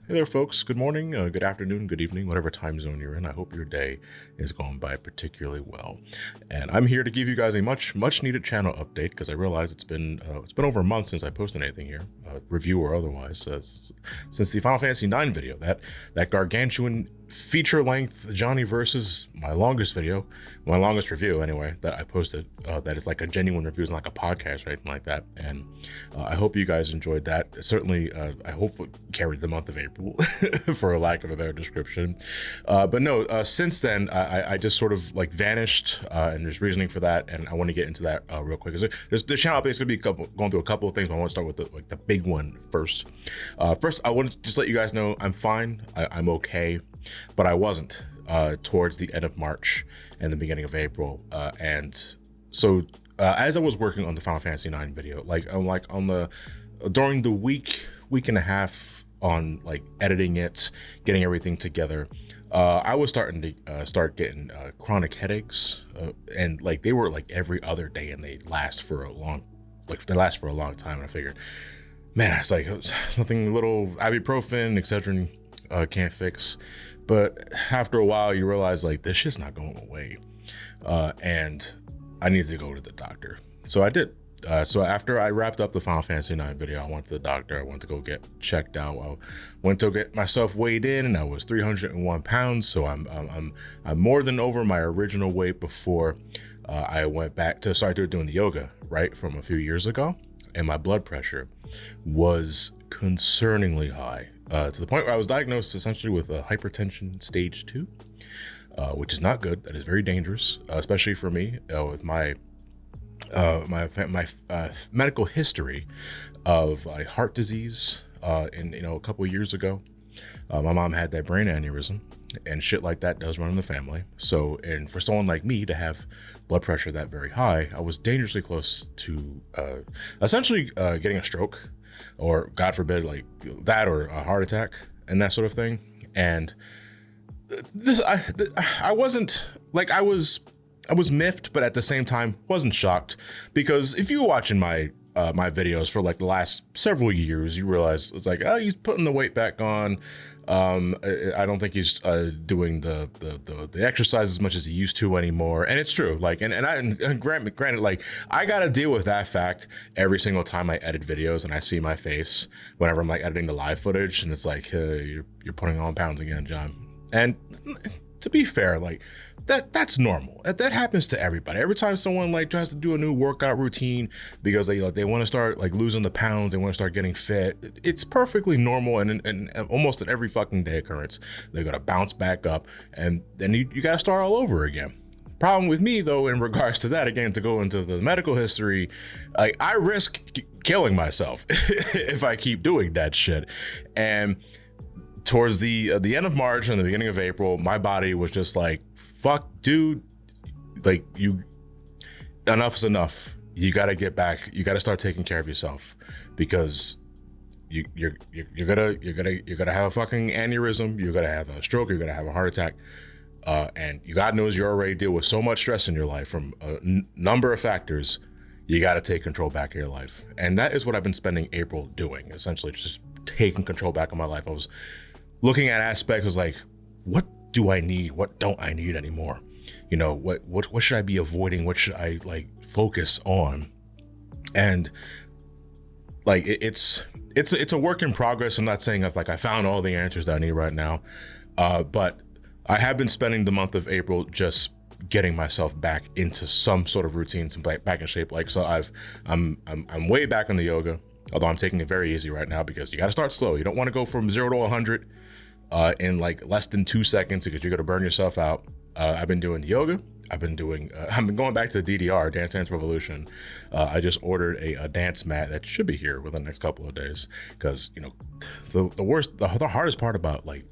Hey there, folks. Good morning, good afternoon, good evening, whatever time zone you're in. I hope your day is going by particularly well. And I'm here to give you guys a much needed channel update because I realize it's been over a month since I posted anything here, review or otherwise, since the Final Fantasy IX video, that gargantuan feature-length Johnny versus my longest review anyway, that I posted. That is like a genuine review, it's not like a podcast or anything like that. And I hope you guys enjoyed that. Certainly, I hope it carried the month of April, for a lack of a better description. But no, since then, I just sort of like vanished, and there's reasoning for that, and I want to get into that real quick. There's the channel update's gonna be going through a couple of things, but I want to start with the big one first. First, I want to just let you guys know I'm fine. I'm okay. But I wasn't towards the end of March and the beginning of April, and so as I was working on the Final Fantasy IX video, during the week and a half on like editing it, getting everything together, I was starting to start getting chronic headaches, and like they were like every other day, and they last for a long time. And I figured, man, it's like something little ibuprofen, etc. Can't fix. But after a while, you realize like this shit's not going away, and I needed to go to the doctor. So I did. So after I wrapped up the Final Fantasy IX video, I went to the doctor. I went to go get checked out. I went to get myself weighed in, and I was 301 pounds. So I'm more than over my original weight before I went back to start doing the yoga, right, from a few years ago, and my blood pressure was concerningly high. To the point where I was diagnosed essentially with hypertension stage 2, which is not good. That is very dangerous, especially for me with my medical history of heart disease. And a couple of years ago, my mom had that brain aneurysm, and shit like that does run in the family. So, and for someone like me to have blood pressure that very high, I was dangerously close to essentially getting a stroke, or God forbid, like that, or a heart attack and that sort of thing. And I wasn't like, I was miffed, but at the same time wasn't shocked, because if you were watching my videos for like the last several years, you realize it's like, oh, he's putting the weight back on. I don't think he's doing the exercise as much as he used to anymore. And it's true. Like, and granted, like I got to deal with that fact every single time I edit videos and I see my face whenever I'm like editing the live footage, and it's like, you're putting on pounds again, John. And to be fair, like that's normal. That happens to everybody. Every time someone like tries to do a new workout routine because they want to start like losing the pounds, they want to start getting fit, it's perfectly normal and almost an every fucking day occurrence. They got to bounce back up, and then you got to start all over again. Problem with me though, in regards to that, again, to go into the medical history, like I risk killing myself if I keep doing that shit. And towards the end of March and the beginning of April, my body was just like, fuck, dude, like enough is enough. You got to get back. You got to start taking care of yourself, because you're gonna have a fucking aneurysm. You're gonna have a stroke. You're gonna have a heart attack. And God knows you already deal with so much stress in your life from a number of factors. You got to take control back of your life. And that is what I've been spending April doing, essentially just taking control back of my life. I was looking at aspects, was like, what do I need? What don't I need anymore? What should I be avoiding? What should I like focus on? And like, it's a work in progress. I'm not saying I found all the answers that I need right now. But I have been spending the month of April just getting myself back into some sort of routine, some back in shape. Like, so I'm way back on the yoga, although I'm taking it very easy right now, because you got to start slow. You don't want to go from 0 to 100 in like less than 2 seconds, because you're going to burn yourself out. I've been doing the yoga. I've been going back to DDR, Dance Dance Revolution. I just ordered a dance mat that should be here within the next couple of days, because the hardest part about like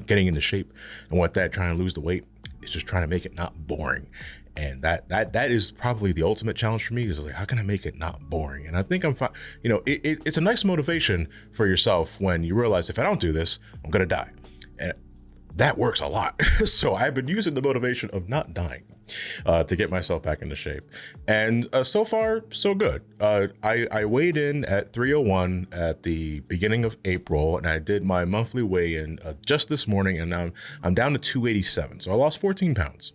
getting into shape and trying to lose the weight is just trying to make it not boring. And that is probably the ultimate challenge for me, is like, how can I make it not boring? And I think I'm fine. It's a nice motivation for yourself when you realize, if I don't do this, I'm gonna die. And that works a lot. So I've been using the motivation of not dying to get myself back into shape. And so far, so good. I weighed in at 301 at the beginning of April, and I did my monthly weigh-in just this morning, and now I'm down to 287. So I lost 14 pounds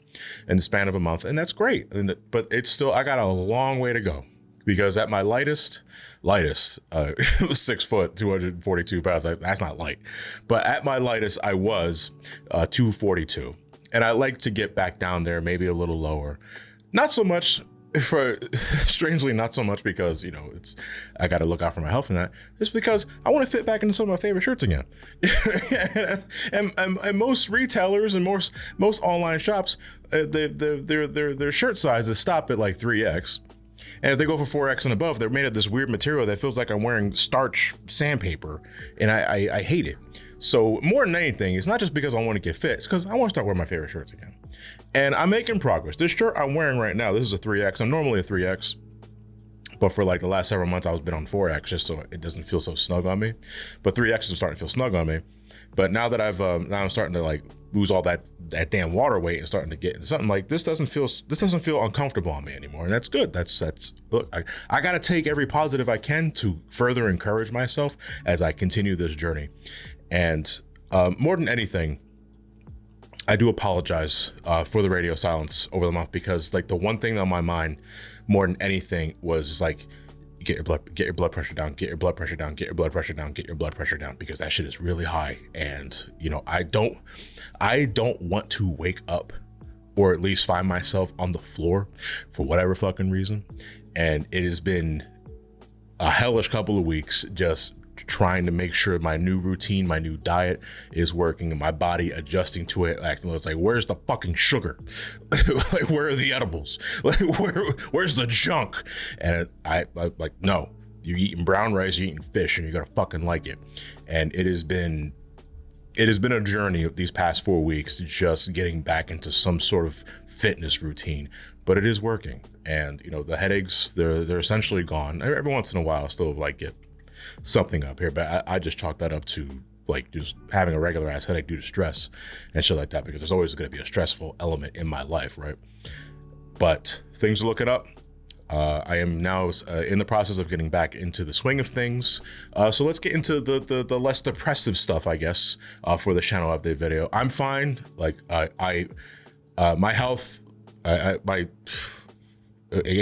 in the span of a month, and that's great. But it's still, I got a long way to go, because at my lightest, 6 foot, 242 pounds, that's not light. But at my lightest, I was 242. And I like to get back down there, maybe a little lower. Not so much strangely, not so much because, I got to look out for my health and that. Just because I want to fit back into some of my favorite shirts again. and most retailers and most online shops, their shirt sizes stop at like 3X. And if they go for 4X and above, they're made of this weird material that feels like I'm wearing starch sandpaper. And I hate it. So more than anything, it's not just because I want to get fit, it's because I want to start wearing my favorite shirts again. And I'm making progress. This shirt I'm wearing right now, this is a 3X. I'm normally a 3X, but for like the last several months, I've been on 4X just so it doesn't feel so snug on me. But 3X is starting to feel snug on me. But now that I'm starting to like lose all that damn water weight and starting to get into something like this doesn't feel uncomfortable on me anymore. And that's good. That's look, I got to take every positive I can to further encourage myself as I continue this journey. And more than anything, I do apologize for the radio silence over the month, because like the one thing on my mind more than anything was like, get your blood pressure down, get your blood pressure down, get your blood pressure down, get your blood pressure down, because that shit is really high. And I don't want to wake up or at least find myself on the floor for whatever fucking reason. And it has been a hellish couple of weeks just trying to make sure my new routine, my new diet is working, and my body adjusting to it. Acting it's like, where's the fucking sugar? Like, where are the edibles? Like, where's the junk? And I like, no, you're eating brown rice, you're eating fish, and you gotta fucking like it. And it has been a journey of these past 4 weeks, just getting back into some sort of fitness routine, but it is working. And the headaches, they're essentially gone. Every once in a while, I still like get something up here, but I just chalk that up to like just having a regular ass headache due to stress and shit like that, because there's always going to be a stressful element in my life, right? But things are looking up. I am now in the process of getting back into the swing of things. So let's get into the less depressive stuff, I guess, for the channel update video. I'm fine. Like my health, it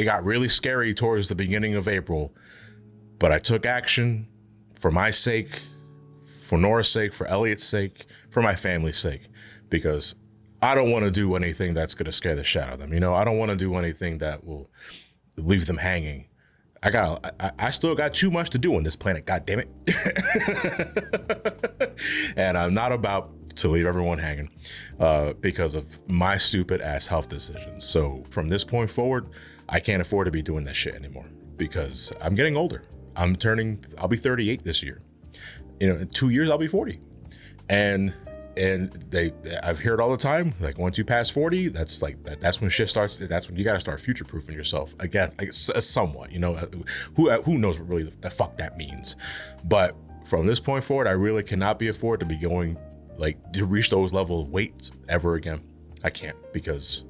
got really scary towards the beginning of April. But I took action for my sake, for Nora's sake, for Elliot's sake, for my family's sake, because I don't want to do anything that's going to scare the shit out of them. I don't want to do anything that will leave them hanging. I still got too much to do on this planet, God damn it. And I'm not about to leave everyone hanging because of my stupid ass health decisions. So from this point forward, I can't afford to be doing that shit anymore, because I'm getting older. I'll be 38 this year. In 2 years, I'll be 40. And I've heard all the time, like once you pass 40, that's when shit starts. That's when you got to start future-proofing yourself again, somewhat, who knows what really the fuck that means. But from this point forward, I really cannot be afford to be going to reach those level of weights ever again. I can't, because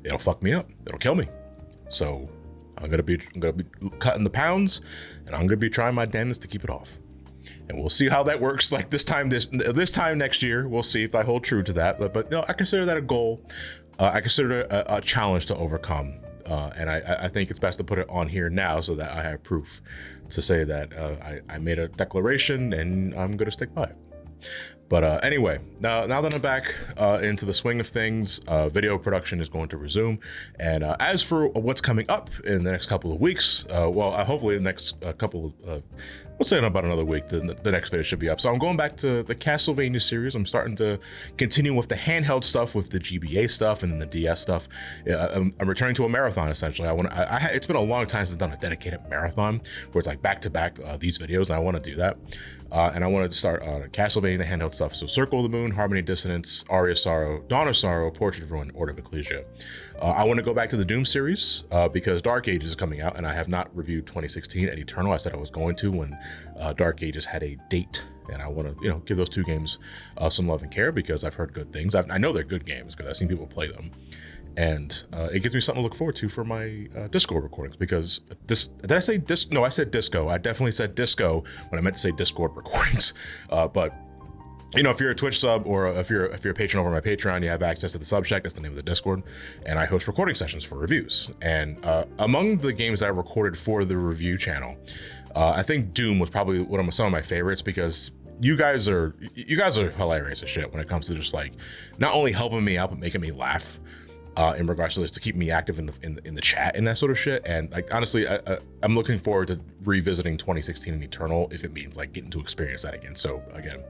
it'll fuck me up. It'll kill me. So I'm gonna be cutting the pounds, and I'm gonna be trying my damnedest to keep it off. And we'll see how that works. Like this time next year, we'll see if I hold true to that. But I consider that a goal. I consider it a challenge to overcome. And I think it's best to put it on here now so that I have proof to say that I made a declaration and I'm gonna stick by it. But anyway, now that I'm back into the swing of things, video production is going to resume. And as for what's coming up in the next couple of weeks, hopefully the next couple of, let's say in about another week, the next video should be up. So I'm going back to the Castlevania series. I'm starting to continue with the handheld stuff, with the GBA stuff and then the DS stuff. I'm returning to a marathon, essentially. It's been a long time since I've done a dedicated marathon where it's like back-to-back these videos, and I want to do that. And I wanted to start Castlevania, the handheld stuff. So Circle of the Moon, Harmony Dissonance, Aria of Sorrow, Dawn of Sorrow, Portrait of Ruin, Order of Ecclesia. I want to go back to the Doom series because Dark Ages is coming out, and I have not reviewed 2016 and Eternal. I said I was going to when Dark Ages had a date, and I want to give those two games some love and care because I've heard good things. I know they're good games because I've seen people play them. And it gives me something to look forward to for my Discord recordings, because did I say disc? No, I said disco. I definitely said disco when I meant to say Discord recordings. But you know, if you're a Twitch sub, or if you're a patron over my Patreon, you have access to the Subshack. That's the name of the Discord, and I host recording sessions for reviews. And among the games that I recorded for the review channel, I think Doom was probably some of my favorites, because you guys are hilarious as shit when it comes to just like not only helping me out but making me laugh. In regards to this, to keep me active in the chat and that sort of shit. And like, honestly, I'm looking forward to revisiting 2016 and Eternal, if it means like getting to experience that again. So again,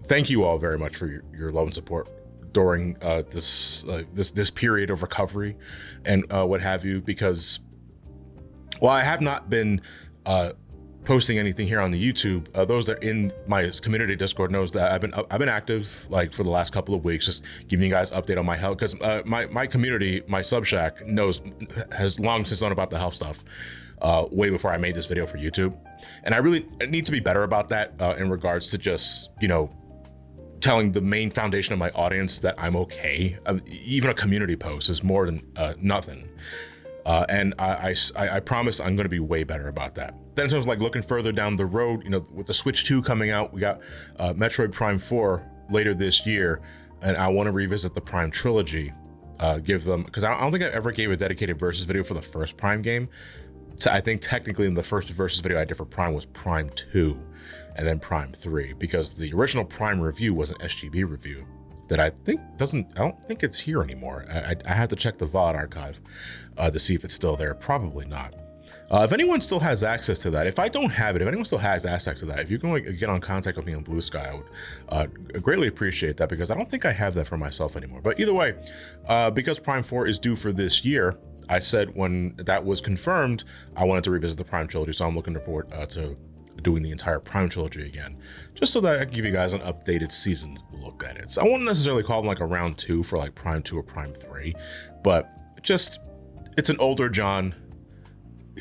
thank you all very much for your love and support during this period of recovery and what have you, because while I have not been posting anything here on the YouTube, those that are in my community Discord knows that I've been active like for the last couple of weeks, just giving you guys update on my health, because my community, my Subshack has long since known about the health stuff way before I made this video for YouTube. And I need to be better about that in regards to just, you know, telling the main foundation of my audience that I'm okay. Even a community post is more than nothing. And I promise I'm going to be way better about that. Then in terms of like looking further down the road, you know, with the Switch 2 coming out, we got Metroid Prime 4 later this year, and I want to revisit the Prime trilogy, give them, because I don't think I ever gave a dedicated versus video for the first Prime game. So I think technically in the first versus video I did for Prime was Prime 2 and then Prime 3, because the original Prime review was an SGB review that I don't think it's here anymore. I had to check the VOD archive to see if it's still there. Probably not. If anyone still has access to that, if I don't have it, if anyone still has access to that, if you can like get on contact with me on Blue Sky, I would greatly appreciate that, because I don't think I have that for myself anymore. But either way, because Prime 4 is due for this year, I said when that was confirmed, I wanted to revisit the Prime trilogy. So I'm looking forward to doing the entire Prime trilogy again, just so that I can give you guys an updated seasoned look at it. So I won't necessarily call them like a round 2 for like Prime 2 or Prime 3, but just, it's an older John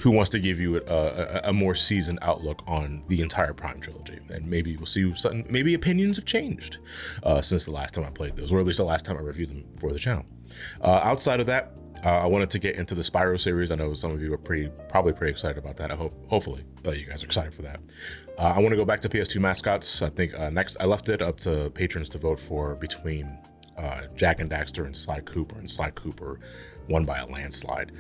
who wants to give you a more seasoned outlook on the entire Prime trilogy. And maybe we'll see something, maybe opinions have changed since the last time I played those, or at least the last time I reviewed them for the channel. Outside of that, I wanted to get into the Spyro series. I know some of you are probably pretty excited about that. Hopefully you guys are excited for that. I want to go back to PS2 mascots. I think next I left it up to patrons to vote for between Jack and Daxter and Sly Cooper, and Sly Cooper won by a landslide,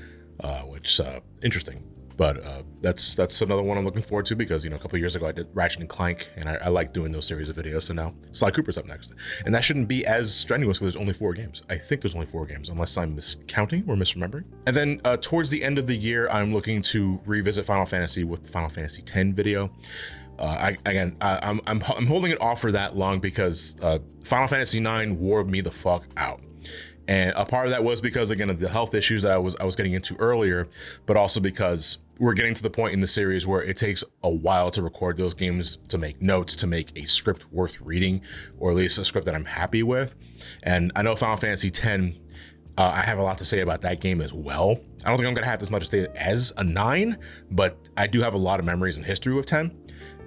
which interesting. But that's another one I'm looking forward to, because, you know, a couple of years ago I did Ratchet and Clank, and I like doing those series of videos. So now Sly Cooper's up next, and that shouldn't be as strenuous because there's only 4 games. I think there's only 4 games, unless I'm miscounting or misremembering. And then towards the end of the year, I'm looking to revisit Final Fantasy with the Final Fantasy X video. I'm holding it off for that long because Final Fantasy IX wore me the fuck out. And a part of that was because, again, of the health issues that I was getting into earlier, but also because we're getting to the point in the series where it takes a while to record those games, to make notes, to make a script worth reading, or at least a script that I'm happy with. And I know Final Fantasy X, I have a lot to say about that game as well. I don't think I'm gonna have as much to say as a 9, but I do have a lot of memories and history with 10.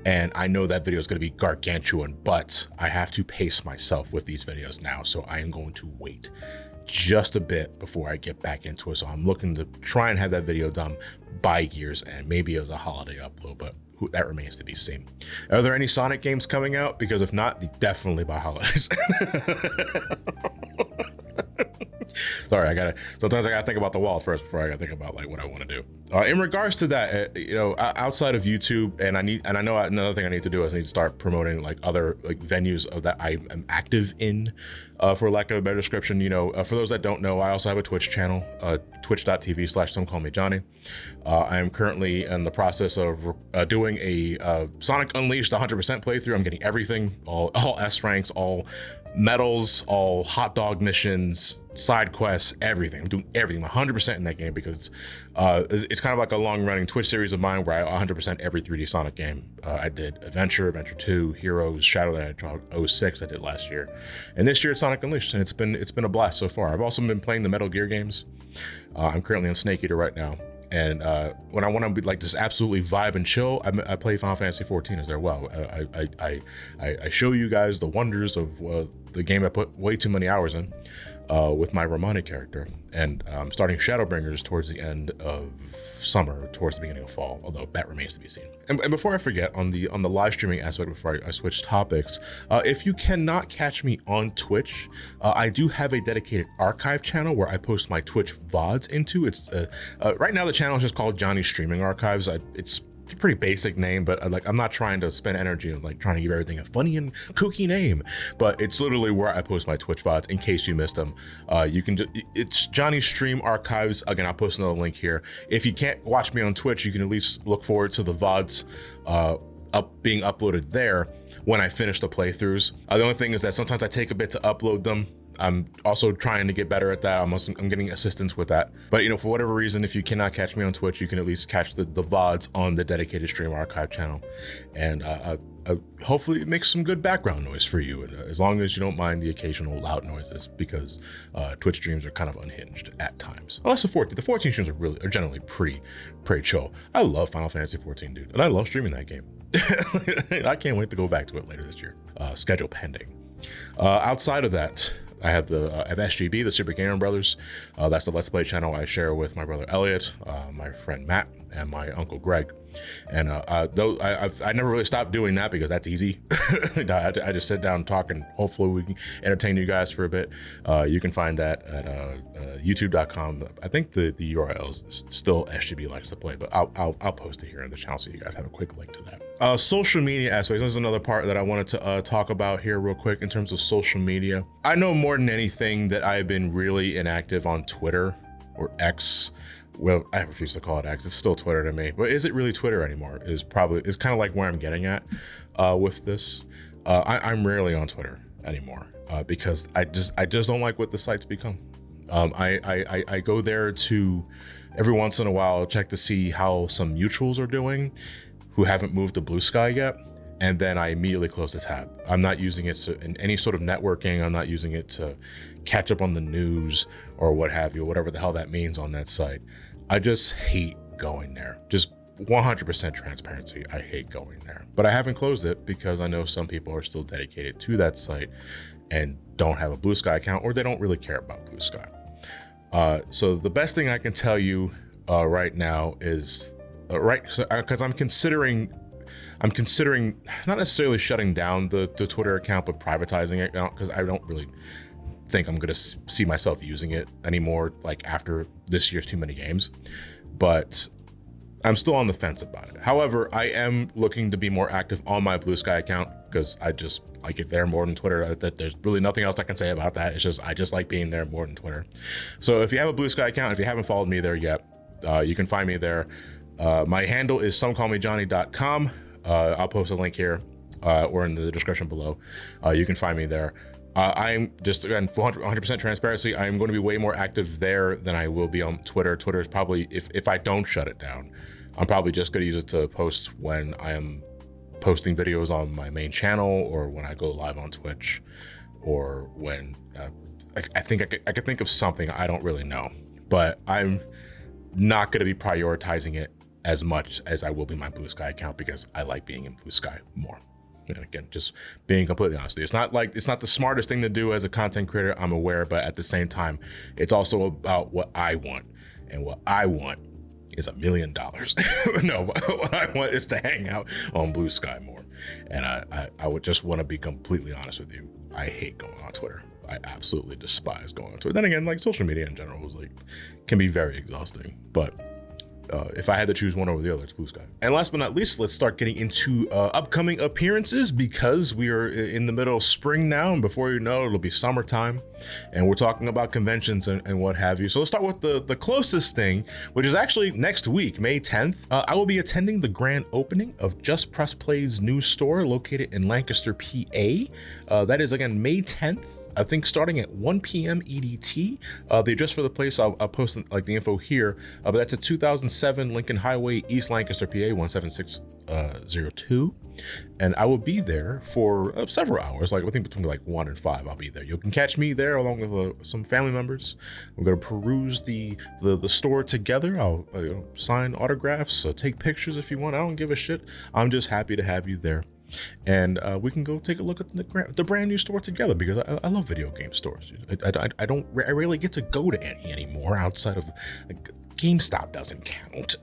And I know that video is going to be gargantuan, but I have to pace myself with these videos now. So I am going to wait just a bit before I get back into it. So I'm looking to try and have that video done by year's end, maybe as a holiday upload, but that remains to be seen. Are there any Sonic games coming out? Because if not, definitely by holidays. Sorry, sometimes I gotta think about the wall first before I gotta think about like what I want to do. In regards to that, you know, outside of YouTube, and I know another thing I need to do is I need to start promoting like other like venues that I am active in, for lack of a better description. You know, for those that don't know, I also have a Twitch channel, twitch.tv/Somecallmejohnny. I am currently in the process of doing a Sonic Unleashed 100% playthrough. I'm getting everything, all S ranks, all medals, all hot dog missions, side quests, everything. I'm doing everything 100% in that game because it's kind of like a long-running Twitch series of mine where I 100% every 3D Sonic game. I did Adventure 2, Heroes, Shadow the Hedgehog 06 I did last year, and this year it's Sonic Unleashed, and it's been a blast so far. I've also been playing the Metal Gear games. I'm currently on Snake Eater right now. And when I want to be like just absolutely vibe and chill, I play Final Fantasy 14 as well. I show you guys the wonders of the game I put way too many hours in. with my Romani character, and I'm starting Shadowbringers towards the end of summer, towards the beginning of fall, although that remains to be seen. And before I forget, on the live streaming aspect, before I switch topics, if you cannot catch me on Twitch, I do have a dedicated archive channel where I post my Twitch VODs into. It's right now the channel is just called Johnny Streaming Archives. It's a pretty basic name, but I'm not trying to spend energy on trying to give everything a funny and kooky name, but it's literally where I post my Twitch VODs in case you missed them. You can it's Johnny Stream Archives. Again, I'll post another link here. If you can't watch me on Twitch, you can at least look forward to the VODs being uploaded there when I finish the playthroughs. The only thing is that sometimes I take a bit to upload them. I'm also trying to get better at that. I'm getting assistance with that. But for whatever reason, if you cannot catch me on Twitch, you can at least catch the VODs on the dedicated stream archive channel. And hopefully it makes some good background noise for you, as long as you don't mind the occasional loud noises, because Twitch streams are kind of unhinged at times. Unless the 14 streams are generally pretty chill. I love Final Fantasy 14, dude, and I love streaming that game. I can't wait to go back to it later this year. Schedule pending. Outside of that, I have SGB, the Super Gamer Brothers. That's the Let's Play channel I share with my brother Elliot, my friend Matt, and my uncle Greg. And though I never really stopped doing that because that's easy. I just sit down and talk, and hopefully we can entertain you guys for a bit. You can find that at youtube.com. I think the URL is still SGB Likes to Play, but I'll post it here in the channel so you guys have a quick link to that. Social media aspects. This is another part that I wanted to talk about here real quick in terms of social media. I know more than anything that I've been really inactive on Twitter, or X. Well, I refuse to call it X. It's still Twitter to me, but is it really Twitter anymore? Is kind of like where I'm getting at with this. I'm rarely on Twitter anymore because I just don't like what the site's become. I go there to every once in a while check to see how some mutuals are doing who haven't moved to Blue Sky yet, and then I immediately close the tab. I'm not using it in any sort of networking. I'm not using it to catch up on the news or what have you, whatever the hell that means on that site. I just hate going there. Just 100% transparency. I hate going there. But I haven't closed it because I know some people are still dedicated to that site and don't have a Blue Sky account, or they don't really care about Blue Sky. So the best thing I can tell you right now is because I'm considering not necessarily shutting down the Twitter account, but privatizing it, because I don't really think I'm gonna see myself using it anymore, like after this year's too many games. But I'm still on the fence about it. However, I am looking to be more active on my Blue Sky account because I just like it there more than Twitter. There's really nothing else I can say about that. It's just I just like being there more than Twitter. So if you have a Blue Sky account, if you haven't followed me there yet, you can find me there. My handle is somecallmejohnny.com. I'll post a link here or in the description below. You can find me there. I'm just, again, 100% transparency. I'm going to be way more active there than I will be on Twitter. Twitter is probably, if I don't shut it down, I'm probably just going to use it to post when I am posting videos on my main channel, or when I go live on Twitch, or when I think I could think of something. I don't really know, but I'm not going to be prioritizing it as much as I will be my Blue Sky account because I like being in Blue Sky more. And again, just being completely honest, it's not the smartest thing to do as a content creator, I'm aware, but at the same time, it's also about what I want, and what I want is $1 million. No, what I want is to hang out on Blue Sky more. And I would just want to be completely honest with you. I hate going on Twitter. I absolutely despise going on Twitter. Then again, like, social media in general can be very exhausting, but if I had to choose one over the other, it's Blue Sky. And last but not least, let's start getting into upcoming appearances, because we are in the middle of spring now, and before you know, it'll be summertime, and we're talking about conventions and what have you. So let's start with the closest thing, which is actually next week, May 10th. I will be attending the grand opening of Just Press Play's new store located in Lancaster, PA. That is, again, May 10th. I think starting at 1 p.m. EDT. The address for the place, I'll post like the info here, but that's at 2007 Lincoln Highway, East Lancaster, PA 17602. And I will be there for several hours, like I think between like 1 and 5. I'll be there. You can catch me there along with some family members. We're gonna peruse the store together. I'll sign autographs, take pictures if you want. I don't give a shit. I'm just happy to have you there. and we can go take a look at the brand new store together, because I love video game stores. I rarely get to go to any anymore outside of like, GameStop doesn't count.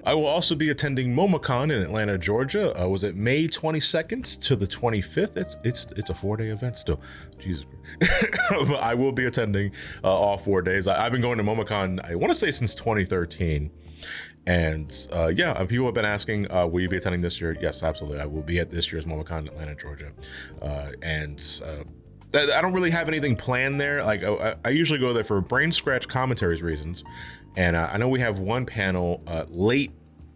I will also be attending MomoCon in Atlanta, Georgia. Was it May 22nd to the 25th? It's a 4-day event still. Jesus. But I will be attending all 4 days. I've been going to MomoCon, I want to say, since 2013. And yeah, people have been asking, will you be attending this year? Yes, absolutely. I will be at this year's MomoCon in Atlanta, Georgia. I don't really have anything planned there. Like I usually go there for brain scratch commentaries reasons. And I know we have one panel late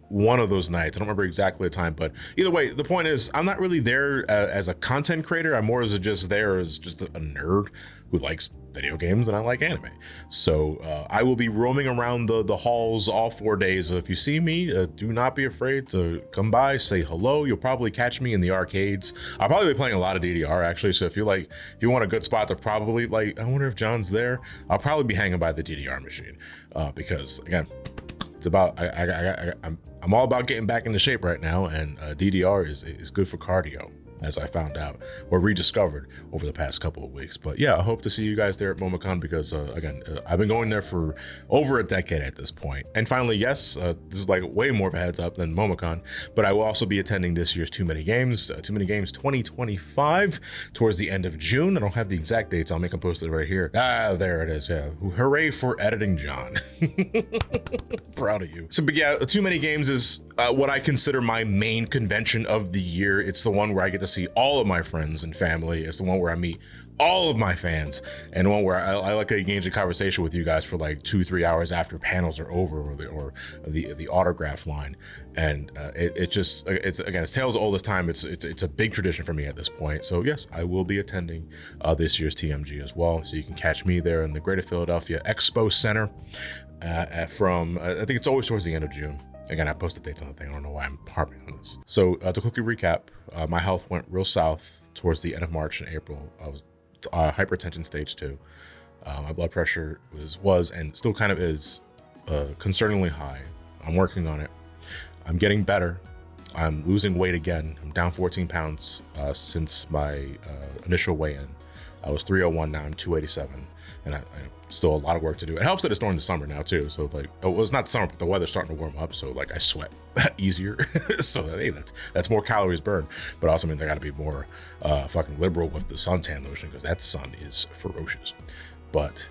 one of those nights. I don't remember exactly the time, but either way, the point is I'm not really there as a content creator. I'm more as just there as just a nerd who likes video games, and I like anime. So I will be roaming around the halls all 4 days. If you see me, do not be afraid to come by, say hello. You'll probably catch me in the arcades. I'll probably be playing a lot of DDR actually. So if you want a good spot to probably like, I wonder if John's there. I'll probably be hanging by the DDR machine because again, it's about I'm all about getting back into shape right now, and DDR is good for cardio, as I found out or rediscovered over the past couple of weeks. But yeah, I hope to see you guys there at MomoCon, because again, I've been going there for over a decade at this point. And finally, yes, this is like way more of a heads up than MomoCon, but I will also be attending this year's Too Many Games 2025 towards the end of June. I don't have the exact dates. I'll make them posted right here. Ah, there it is. Yeah, hooray for editing, John. Proud of you. So, but yeah, Too Many Games is what I consider my main convention of the year. It's the one where I get to see all of my friends and family. It's the one where I meet all of my fans, and one where I like to engage in conversation with you guys for like 2-3 hours after panels are over, or the autograph line. And it's tales of oldest time. It's a big tradition for me at this point. So yes, I will be attending this year's TMG as well. So you can catch me there in the Greater Philadelphia Expo Center from I think it's always towards the end of June. Again, I posted dates on the thing. I don't know why I'm harping on this. So to quickly recap, my health went real south towards the end of March and April. I was hypertension stage 2. My blood pressure was and still kind of is concerningly high. I'm working on it. I'm getting better. I'm losing weight again. I'm down 14 pounds since my initial weigh-in. I was 301, now I'm 287. And I still a lot of work to do. It helps that it's during the summer now too. So like, well, it's not the summer, but the weather's starting to warm up. So like I sweat easier. So hey, that's more calories burned, but also means I gotta be more fucking liberal with the suntan lotion, because that sun is ferocious. But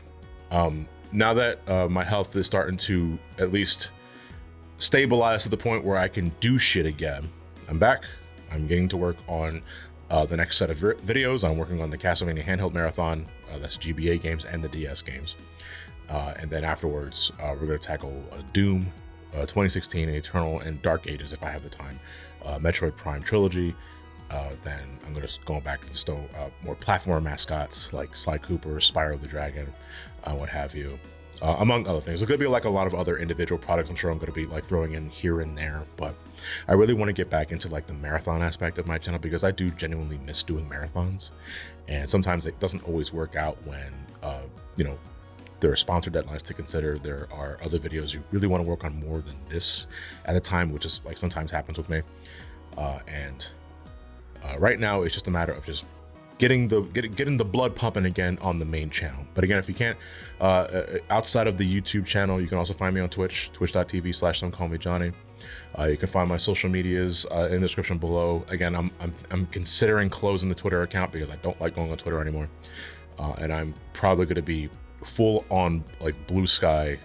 now that my health is starting to at least stabilize to the point where I can do shit again, I'm back. I'm getting to work on the next set of videos. I'm working on the Castlevania handheld marathon. That's GBA games and the DS games. And then afterwards, we're going to tackle Doom, 2016, Eternal, and Dark Ages if I have the time. Metroid Prime Trilogy. Then I'm going to go back to the more platformer mascots like Sly Cooper, Spyro the Dragon, what have you. Among other things. There's going to be like a lot of other individual products I'm sure I'm going to be like throwing in here and there, but I really want to get back into like the marathon aspect of my channel, because I do genuinely miss doing marathons, and sometimes it doesn't always work out when there are sponsor deadlines to consider. There are other videos you really want to work on more than this at a time, which is like sometimes happens with me, and right now it's just a matter of just getting the blood pumping again on the main channel. But again, if you can't, outside of the YouTube channel, you can also find me on Twitch, twitch.tv/Somecallmejohnny. You can find my social medias in the description below. Again, I'm considering closing the Twitter account because I don't like going on Twitter anymore, and I'm probably going to be full on like Blue Sky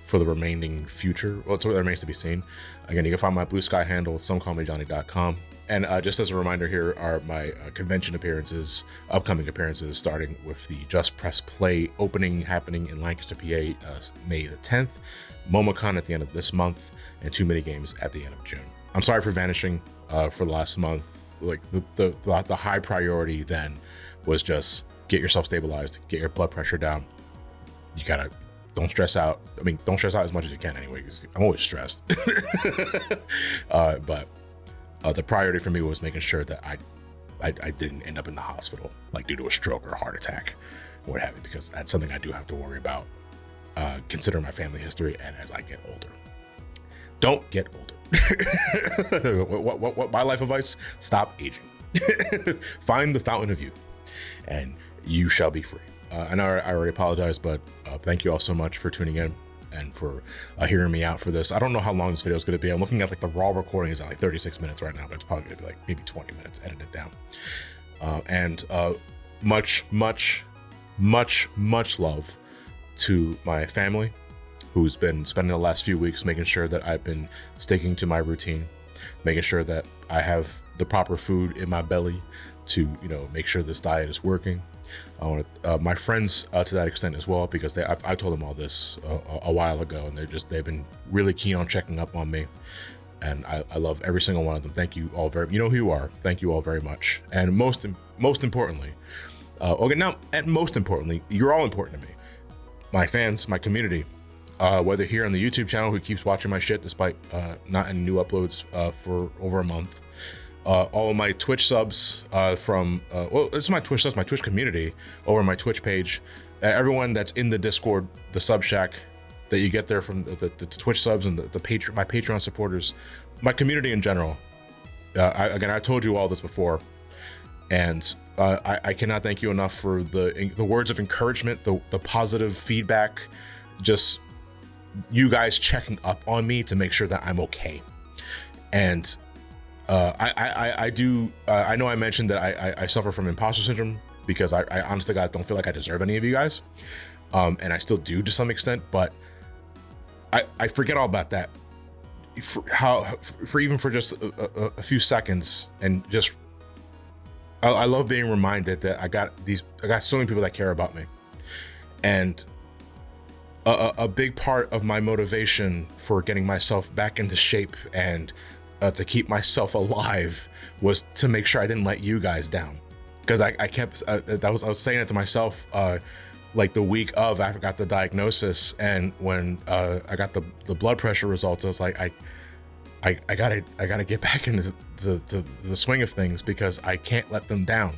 for the remaining future. Well, it's what remains to be seen. Again, you can find my Blue Sky handle at somecallmejohnny.com. And just as a reminder, here are my convention appearances, upcoming appearances, starting with the Just Press Play opening happening in Lancaster, PA, May the 10th, MomoCon at the end of this month, and Too Many Games at the end of June. I'm sorry for vanishing for the last month. Like the high priority then was just get yourself stabilized, get your blood pressure down. You gotta, don't stress out. I mean, don't stress out as much as you can anyway, because I'm always stressed. But the priority for me was making sure that I didn't end up in the hospital, like due to a stroke or a heart attack, or what have you, because that's something I do have to worry about, considering my family history and as I get older. Don't get older. What my life advice? Stop aging. Find the fountain of youth, and you shall be free. I know I already apologized, but thank you all so much for tuning in and for hearing me out for this. I don't know how long this video is going to be. I'm looking at like the raw recording is at like 36 minutes right now, but it's probably going to be like maybe 20 minutes edited down. And much love to my family, who's been spending the last few weeks making sure that I've been sticking to my routine, making sure that I have the proper food in my belly to, you know, make sure this diet is working. I want my friends to that extent as well, because I told them all this a while ago, and they've been really keen on checking up on me, and I love every single one of them. Thank you all you know who you are. Thank you all very much. And most importantly, most importantly, you're all important to me. My fans, my community, whether here on the YouTube channel, who keeps watching my shit despite not any new uploads for over a month. All of my Twitch subs well, this is my Twitch subs, my Twitch community over my Twitch page. Everyone that's in the Discord, the sub shack that you get there from the Twitch subs and my Patreon supporters, my community in general. I told you all this before, and I cannot thank you enough for the words of encouragement, the positive feedback, just you guys checking up on me to make sure that I'm okay. And I know I mentioned that I suffer from imposter syndrome, because I honestly, God, don't feel like I deserve any of you guys. And I still do to some extent, but I forget all about that for even for just a few seconds. And just, I love being reminded that I got so many people that care about me. And a big part of my motivation for getting myself back into shape and to keep myself alive was to make sure I didn't let you guys down. Because I kept, I was saying it to myself, like the week of after I got the diagnosis, and when I got the blood pressure results, I was like, I gotta get back into the swing of things, because I can't let them down,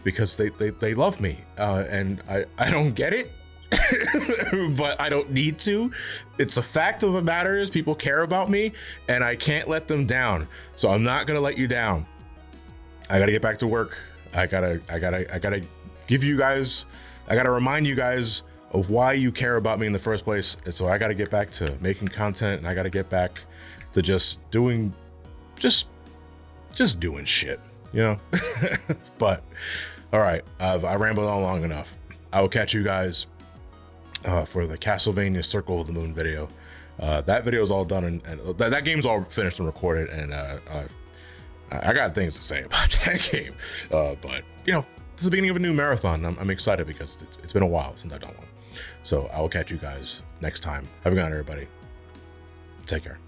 because they love me, and I don't get it. But I don't need to. It's a fact of the matter is people care about me, and I can't let them down. So I'm not gonna let you down. I gotta get back to work. I gotta give you guys, I gotta remind you guys of why you care about me in the first place. And so I gotta get back to making content, and I gotta get back to just doing shit, you know. But all right, I rambled on long enough. I will catch you guys for the Castlevania Circle of the Moon video. That video is all done, and that game's all finished and recorded, and I got things to say about that game. But you know, this is the beginning of a new marathon. I'm excited because it's been a while since I've done one. So I will catch you guys next time. Have a good night, everybody. Take care.